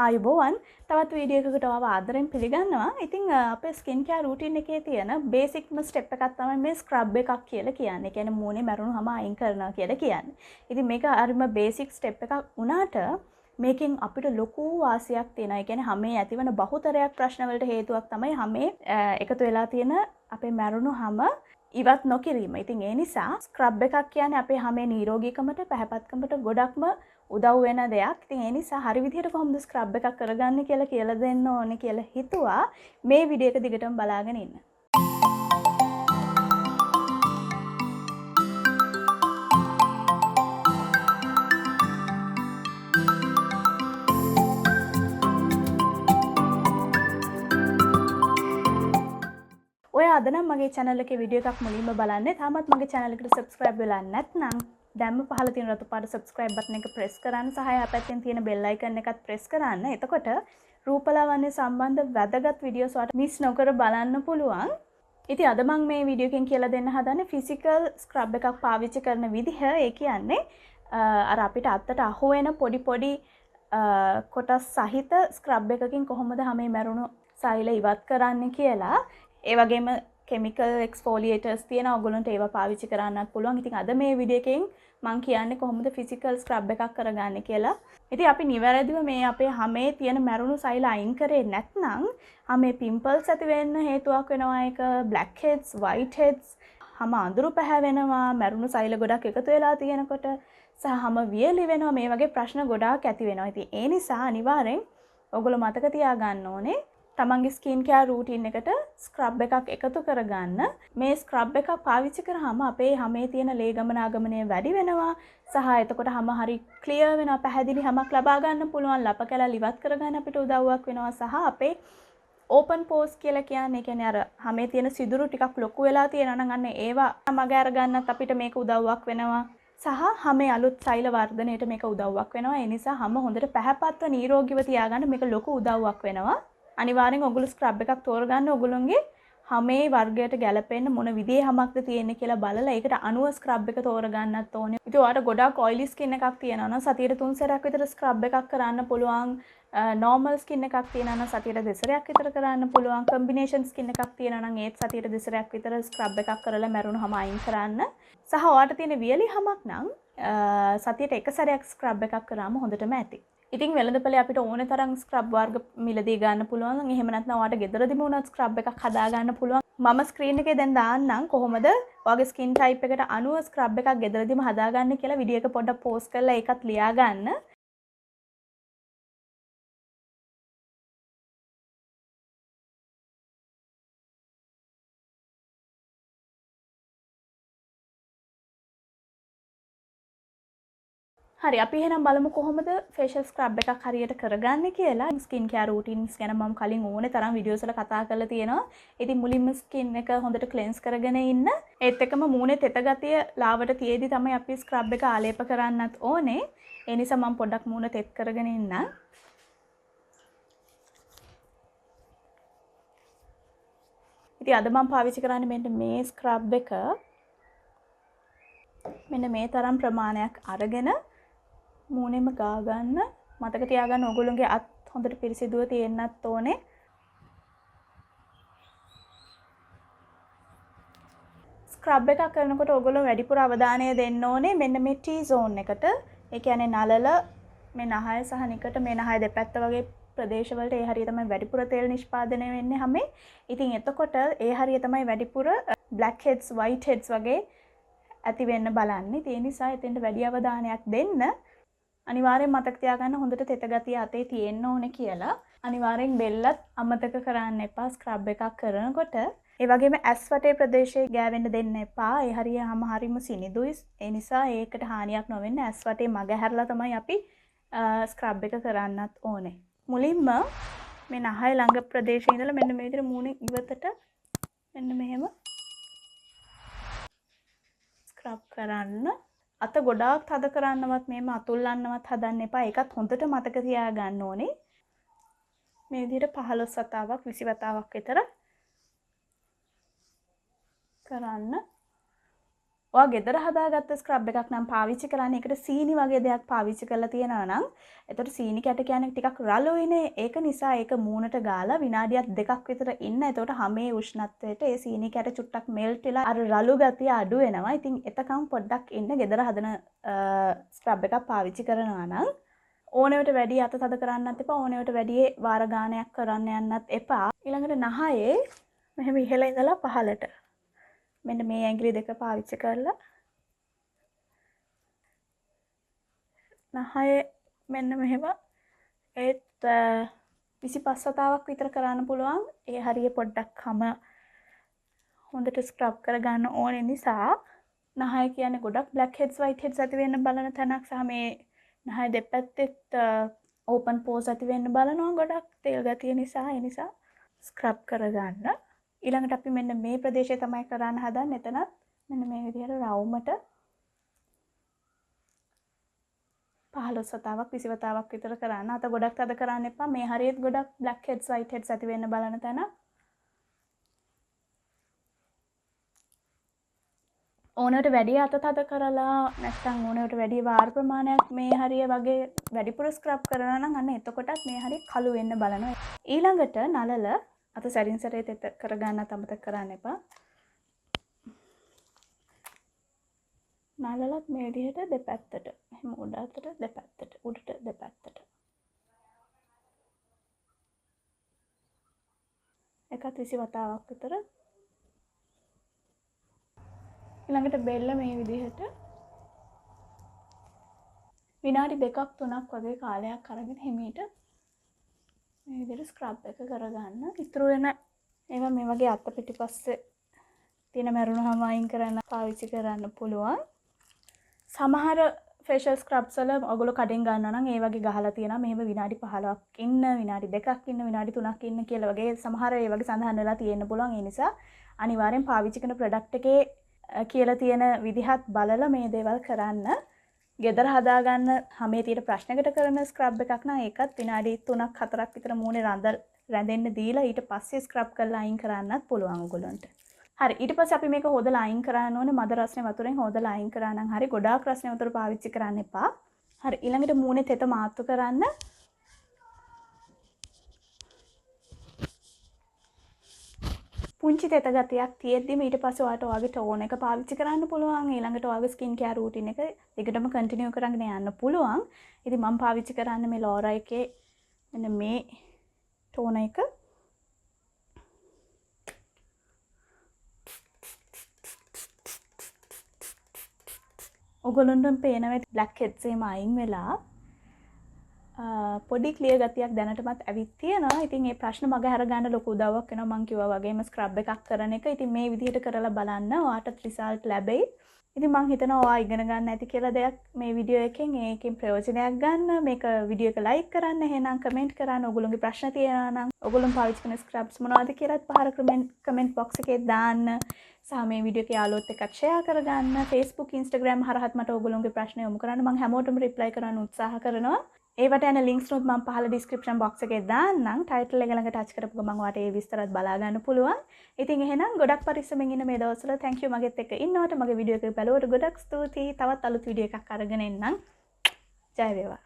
ආයුබෝවන් තවත් වීඩියෝ එකකට ආව ආදරෙන් පිළිගන්නවා. ඉතින් අපේ ස්කින් කෙයාර් රූටින් එකේ තියෙන බේසික්ම ස්ටෙප් එකක් තමයි මේ ස්ක්‍රබ් එකක් කියලා කියන්නේ. ඒ කියන්නේ මූණේ මැරුණු හැම අයින් කරනවා කියලා කියන්නේ. ඉතින් මේක හරිම බේසික් ස්ටෙප් එකක් වුණාට මේකෙන් අපිට ලොකු වාසියක් තියෙනවා. ඒ කියන්නේ හැමේ ඇතිවන බහුතරයක් ප්‍රශ්න වලට හේතුවක් තමයි හැමේ එකතු වෙලා තියෙන අපේ මැරුණු හැම ඉවත් නොකිරීම. ඉතින් ඒ නිසා ස්ක්‍රබ් එකක් කියන්නේ අපේ හැමේ නිරෝගීකමට පැහැපත්කමට ගොඩක්ම උදව් වෙන දෙයක්. ඉතින් ඒ නිසා හරි විදිහට කොහොමද ස්ක්‍රබ් එකක් කරගන්නේ කියලා දෙන්න ඕනේ කියලා හිතුවා. මේ වීඩියෝ එක දිගටම බලාගෙන ඉන්න. ඔය අද නම් මගේ channel එකේ වීඩියෝ එකක් මුලින්ම බලන්නේ. තාමත් මගේ channel එකට subscribe වෙලා නැත්නම් දැන්ම පහළ තියෙන රතු පාට subscribe button එක press කරන්න සහ එහා පැත්තෙන් තියෙන bell icon එකත් press කරන්න. එතකොට රූපලාවන්‍ය සම්බන්ධ වැදගත් වීඩියෝස් ඔයාලට miss නොකර බලන්න පුළුවන්. ඉතින් අද මම මේ වීඩියෝ එකෙන් කියලා දෙන්න හදන්නේ physical scrub එකක් පාවිච්චි කරන විදිහ. ඒ කියන්නේ අර අපිට අත්තට අහු වෙන පොඩි කොටස් සහිත ස්ක්‍රබ් එකකින් කොහොමද හැමේ මැරුණු සෛල ඉවත් කරන්නේ කියලා. ඒ වගේම chemical exfoliators තියෙන ඔයගොල්ලන්ට ඒවා පාවිච්චි කරන්නත් පුළුවන්. ඉතින් අද මේ වීඩියෝ එකෙන් මම කියන්නේ කොහොමද physical scrub එකක් කරගන්නේ කියලා. ඉතින් අපි නිවැරදිව මේ අපේ හැමේ තියෙන මැරුණු සෛල අයින් කරේ නැත්නම් හැමේ pimples ඇති වෙන්න හේතුවක් වෙනවා. ඒක blackheads, whiteheads, හැම අඳුරු පැහැවෙනවා, මැරුණු සෛල ගොඩක් එකතු වෙලා තියෙනකොට සහ හැම වියලි වෙනවා. මේ වගේ ප්‍රශ්න ගොඩාක් ඇති වෙනවා. ඉතින් ඒ නිසා අනිවාර්යෙන් ඔයගොල්ලෝ මතක තියාගන්න ඕනේ තමන්ගේ ස්කින් කෙයාර් රූටින් එකට ස්ක්‍රබ් එකක් එකතු කරගන්න. මේ ස්ක්‍රබ් එකක් පාවිච්චි කරාම අපේ හැමේ තියෙන ලේ ගමනාගමනය වැඩි වෙනවා සහ එතකොට හැම හරි ක්ලියර් වෙනවා, පැහැදිලි හැමක් ලබා ගන්න පුළුවන්, ලප කැලල් ඉවත් කරගන්න අපිට උදව්වක් වෙනවා සහ අපේ ඕපන් පෝස් කියලා කියන්නේ කියන්නේ අර හැමේ තියෙන සිදුරු ටිකක් ලොකු වෙලා තියෙනවා නම් අන්න ඒවා මග අරගන්නත් අපිට මේක උදව්වක් වෙනවා. සහ හැමේ අලුත් සෛල වර්ධනයට මේක උදව්වක් වෙනවා. ඒ නිසා හැම හොඳට පැහැපත්ව නිරෝගීව තියාගන්න මේක ලොකු උදව්වක් වෙනවා. අනිවාර්යෙන් ඔයගොල්ලෝ ස්ක්‍රබ් එකක් තෝරගන්න. ඔයගොල්ලෝගේ හැමේ වර්ගයට ගැලපෙන්න මොන විදිහේ හැමක්ද තියෙන්නේ කියලා බලලා ඒකට අනුව ස්ක්‍රබ් එක තෝරගන්නත් ඕනේ. ඉතින් ඔයාලට ගොඩක් ඔයිලි ස්කින් එකක් තියෙනවා නම් සතියට 3 සැරයක් විතර ස්ක්‍රබ් එකක් කරන්න පුළුවන්. normal skin එකක් තියෙනවා නම් සතියට 2 සැරයක් විතර කරන්න පුළුවන්. combination skin එකක් තියෙනවා නම් ඒත් සතියට 2 සැරයක් විතර ස්ක්‍රබ් එකක් කරලා මැරුණු හැම අයින් කරන්න. සහ ඔයාලට තියෙන වියලි හැමක් නම් සතියට 1 සැරයක් ස්ක්‍රබ් එකක් කරාම හොඳටම ඇති. ඉතින් වෙළඳපොලේ අපිට ඕනේ තරම් ස්ක්‍රබ් වර්ග මිලදී ගන්න පුළුවන්. එහෙම නැත්නම් ඔයාලට ගෙදරදිම උනත් ස්ක්‍රබ් එකක් හදා ගන්න පුළුවන්. මම ස්ක්‍රීන් එකේ දැන් දාන්නම් කොහොමද ඔයාගේ ස්කින් ටයිප් එකට අනුව ස්ක්‍රබ් එකක් ගෙදරදිම හදාගන්න කියලා වීඩියෝ එක පොඩ්ඩක් පෝස්ට් කරලා ඒකත් ලියා ගන්න. හරි අපි එහෙනම් බලමු කොහොමද ෆේෂල් ස්ක්‍රබ් එකක් හරියට කරගන්නේ කියලා. ස්කින් කෙයාර් රූටින්ස් ගැන මම කලින් ඕනේ තරම් වීඩියෝස් වල කතා කරලා තියෙනවා. ඉතින් මුලින්ම ස්කින් එක හොඳට ක්ලෙන්ස් කරගෙන ඉන්න. ඒත් එක්කම මූණේ තෙත ගතිය ලාවට තියේදී තමයි අපි ස්ක්‍රබ් එක ආලේප කරන්නත් ඕනේ. ඒ නිසා මම පොඩ්ඩක් මූණ තෙත් කරගෙන ඉන්නම්. ඉතින් අද මම පාවිච්චි කරන්නේ මෙන්න මේ ස්ක්‍රබ් එක. මෙන්න මේ තරම් ප්‍රමාණයක් අරගෙන මූණෙම ගා ගන්න. මතක තියාගන්න ඕගොල්ලෝගේ අත් හොඳට පිරිසිදුව තියෙන්නත් ඕනේ. ස්ක්‍රබ් එකක් කරනකොට ඕගොල්ලෝ වැඩිපුර අවධානය දෙන්න ඕනේ මෙන්න මේ T zone එකට. ඒ කියන්නේ නලල මේ නහය සහ නිකට මේ නහය දෙපැත්ත වගේ ප්‍රදේශවලට ඒ හරිය තමයි වැඩිපුර තෙල් නිෂ්පාදනය වෙන්නේ හැමේ. ඉතින් එතකොට ඒ හරිය තමයි වැඩිපුර blackheads, whiteheads වගේ ඇති වෙන්න බලන්නේ. ඒ නිසා එතෙන්ට වැඩි අවධානයක් දෙන්න. අනිවාර්යෙන් මතක තියාගන්න හොඳට තෙත ගතිය අතේ තියෙන්න ඕනේ කියලා. අනිවාර්යෙන් බෙල්ලත් අමතක කරන්න එපා ස්ක්‍රබ් එකක් කරනකොට. ඒ වගේම ඇස් වටේ ප්‍රදේශයේ ගෑවෙන්න දෙන්න එපා. ඒ හරියම හරිම සිනිදුයි. ඒ නිසා ඒකට හානියක් නොවෙන්න ඇස් වටේ මග හැරලා තමයි අපි ස්ක්‍රබ් එක කරන්නත් ඕනේ. මුලින්ම මේ නහය ළඟ ප්‍රදේශයේ ඉඳලා මෙන්න මේ විදිහට මූණේ ඉවතට මෙන්න මෙහෙම ස්ක්‍රබ් කරන්න. අත ගොඩාක් තද කරන්නවත් මෙහෙම අතුල්ලන්නවත් හදන්න එපා. ඒකත් හොඳට මතක තියාගන්න ඕනේ. මේ විදිහට 15 වතාවක් 20 වතාවක් විතර කරන්න. ඔයා ගෙදර හදාගත්ත ස්ක්‍රබ් එකක් නම් පාවිච්චි කරන්නේ ඒකට සීනි වගේ දෙයක් පාවිච්චි කරලා තියනවා නම් එතකොට සීනි කැට කියන්නේ ටිකක් රළුයිනේ. ඒක නිසා ඒක මූණට ගාලා විනාඩියක් 2ක් විතර ඉන්න. එතකොට හැමේ උෂ්ණත්වයට ඒ සීනි කැට චුට්ටක් මෙල්ට් වෙලා අර රළු ගතිය අඩු වෙනවා. ඉතින් එතකම් පොඩ්ඩක් ඉන්න ගෙදර හදන ස්ක්‍රබ් එකක් පාවිච්චි කරනවා නම් ඕනෙවට වැඩි අත තද කරන්නත් එපා. ඕනෙවට වැඩි වාර ගානයක් කරන්න යන්නත් එපා. ඊළඟට නහයේ මෙහෙම ඉහළ ඉඳලා පහළට මෙන්න මේ ඇඟිලි දෙක පාවිච්චි කරලා නහයේ මෙන්න මෙහෙම ඒත් 25 වතාවක් විතර කරන්න පුළුවන්. ඒ හරිය පොඩ්ඩක් හැම හොඳට ස්ක්‍රබ් කරගන්න ඕනේ නිසා නහය කියන්නේ ගොඩක් blackheads whiteheads ඇති වෙන්න බලන තැනක් සහ මේ නහය දෙපැත්තෙත් ඕපන් පෝස් ඇති වෙන්න බලනවා ගොඩක් තෙල් ගතිය නිසා. ඒ නිසා ස්ක්‍රබ් කරගන්න. ඊළඟට අපි මෙන්න මේ ප්‍රදේශය තමයි කරන්න හදන්නේ. එතනත් මෙන්න මේ විදිහට රවුමට 15 වතාවක් 20 වතාවක් විතර කරන්න. අත ගොඩක් තද කරන්න එපා. මේ හරියට ගොඩක් blackheads whiteheads ඇති වෙන්න බලන තැන. ඕනට වැඩි අත තද කරලා නැත්නම් ඕනට වැඩි වාර ප්‍රමාණයක් මේ හරිය වගේ වැඩිපුර ස්ක්‍රබ් කරනවා නම් අන්න එතකොටත් මේ හරිය කළු වෙන්න බලනවා. ඊළඟට නලල අත සැරින් සැරේ තෙත කරගන්නත් අමතක කරන්න එපා. නලලත් මේ විදිහට දෙපැත්තට එහෙම උඩට දෙපැත්තට උඩට දෙපැත්තට එකත් 20 වතාවක් විතර. ඊළඟට බෙල්ල මේ විදිහට විනාඩි 2ක් 3ක් වගේ කාලයක් අරගෙන හිමීට මේ විදිහට ස්ක්‍රබ් එක කරගන්න. ඉතුරු වෙන ඒවා මේ වගේ අත පිටිපස්සේ තියෙන මැරුණාම අයින් කරන්න පාවිච්චි කරන්න පුළුවන්. සමහර ෆේෂල් ස්ක්‍රබ්ස් වල ඔයගොල්ලෝ කඩෙන් ගන්නවා නම් ඒ වගේ ගහලා තියෙනවා මෙහෙම විනාඩි 15ක් ඉන්න, විනාඩි 2ක් ඉන්න, විනාඩි 3ක් ඉන්න කියලා වගේ සමහර ඒ වගේ සඳහන් වෙලා තියෙන්න පුළුවන්. ඒ නිසා අනිවාර්යෙන් පාවිච්චි කරන ප්‍රොඩක්ට් එකේ කියලා තියෙන විදිහත් බලලා මේ දේවල් කරන්න. ගෙදර හදාගන්න හැමේ තියෙන ප්‍රශ්නකට කරන ස්ක්‍රබ් එකක් නම් ඒකත් විනාඩි 3ක් 4ක් විතර මූණේ රැඳෙන්න දීලා ඊට පස්සේ ස්ක්‍රබ් කරලා අයින් කරන්නත් පුළුවන් ඔයගොල්ලන්ට. හරි ඊට පස්සේ අපි මේක හොදලා අයින් කරන්න ඕනේ මද රස්නේ වතුරෙන් හොදලා අයින් කරා නම් හරි. ගොඩාක් රස්නේ වතුර පාවිච්චි කරන්න එපා. හරි ඊළඟට මූණේ තෙත මාත්තු කරන්න. පුංචි තෙත ගතියක් තියෙද්දිම ඊට පස්සේ ඔයාලට ඔයාගේ ටෝන් එක පාවිච්චි කරන්න පුළුවන්. ඊළඟට ඔයාගේ ස්කින් කෙයාර් රූටින් එක දිගටම කන්ටිනියු කරගෙන යන්න පුළුවන්. ඉතින් මම පාවිච්චි කරන්නේ මේ ලෝරා එකේ මෙන්න මේ ටෝන එක. ඔයගොල්ලන්ට පේනවා blackheads එහෙම අයින් වෙලා පොඩි ක්ලියර් ගතියක් දැනටමත් ඇවිත් තියෙනවා. ඉතින් මේ ප්‍රශ්න මග හැර ගන්න ලොකු උදව්වක් වෙනවා. මම කිව්වා වගේම ස්ක්‍රබ් එකක් කරන එක. ඉතින් මේ විදිහට කරලා බලන්න ඔයාට රිසල්ට් ලැබෙයි. ඉතින් මම හිතනවා ඔයා ඉගෙන ගන්න ඇති කියලා දෙයක් මේ වීඩියෝ එකෙන් ඒකෙන් ප්‍රයෝජනයක් ගන්න. මේක වීඩියෝ එක ලයික් කරන්න, එහෙනම් කමෙන්ට් කරන්න. ඔයගොල්ලෝගේ ප්‍රශ්න තියෙනවා නම් ඔයගොල්ලෝ පාවිච්චි කරන ස්ක්‍රබ්ස් මොනවද කියලාත් පහර කමෙන්ට් බොක්ස් එකේ දාන්න. සහ මේ වීඩියෝ එක යාළුවොත් එක්ක ෂෙයා කරගන්න. Facebook, Instagram හරහත් මට ඔයගොල්ලෝගේ ප්‍රශ්න යොමු කරන්න. මම හැමෝටම රිප්ලයි කරන්න උත්සාහ කරනවා. ඒවට යන ලින්ක්ස් උත් මම පහළ ඩිස්ක්‍රිප්ෂන් බොක්ස් එකේ දාන්නම්. ටයිටල් එක ළඟ ටච් කරපු ගමන් ඔයාලට ඒ විස්තරත් බලා ගන්න පුළුවන්. ඉතින් එහෙනම් ගොඩක් පරිස්සමෙන් ඉන්න මේ දවස්වල thank you මගෙත් එක්ක ඉන්නවට. මගේ වීඩියෝ එක බලවට ගොඩක් ස්තුතියි. තවත් අලුත් වීඩියෝ එකක් අරගෙන එන්නම්. ජය වේවා.